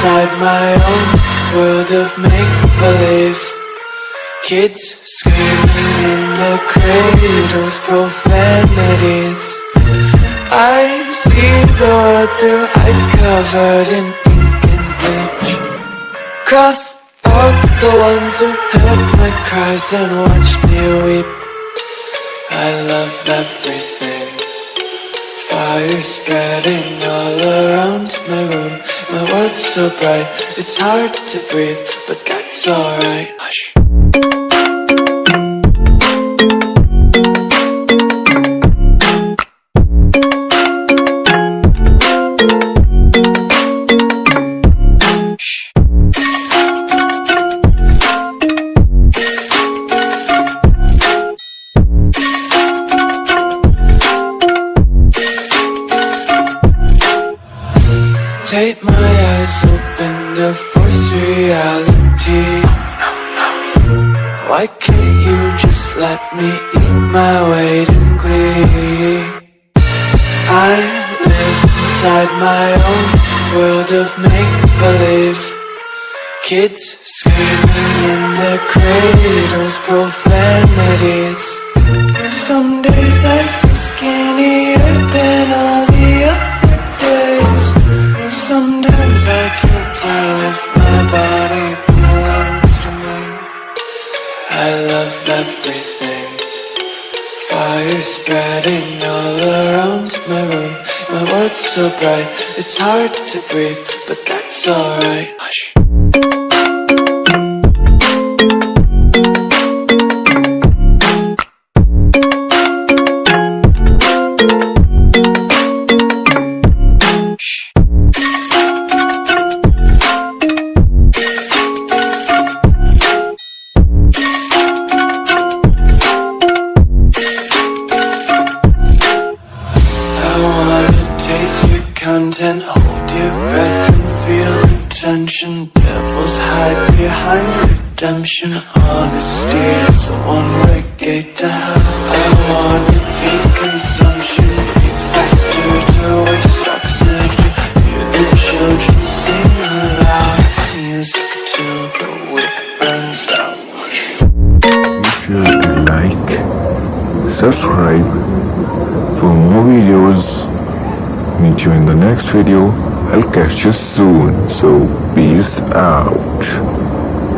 inside my own world of make-believe. Kids screaming in their cradles, profanities. I see the world through eyes covered in ink and bleach. Cross out the ones who heard my cries and watched me weep. I love everything. Fire spreading all around my room. My world's so bright, it's hard to breathe, but that's alright. Hush. Take my eyes open to force reality. Why can't you just let me eat my weight in glee? I live inside my own world of make-believe. Kids screaming in their cradles, profanities. Some days I feel skinnier than all the other days. Sometimes I can't tell if my body belongs to me. I love everything. Fire spreading all around my room. My world's so bright, it's hard to breathe, but that's alright. Hush. Content, hold your breath and feel the tension. Devils hide behind redemption. Honesty is a one-way gate to hell. I wanna taste consumption, be faster to waste oxygen. Hear the children sing aloud. It's music till the wick burns out. If you like, subscribe for more videos. Meet you in the next video. I'll catch you soon. So peace out.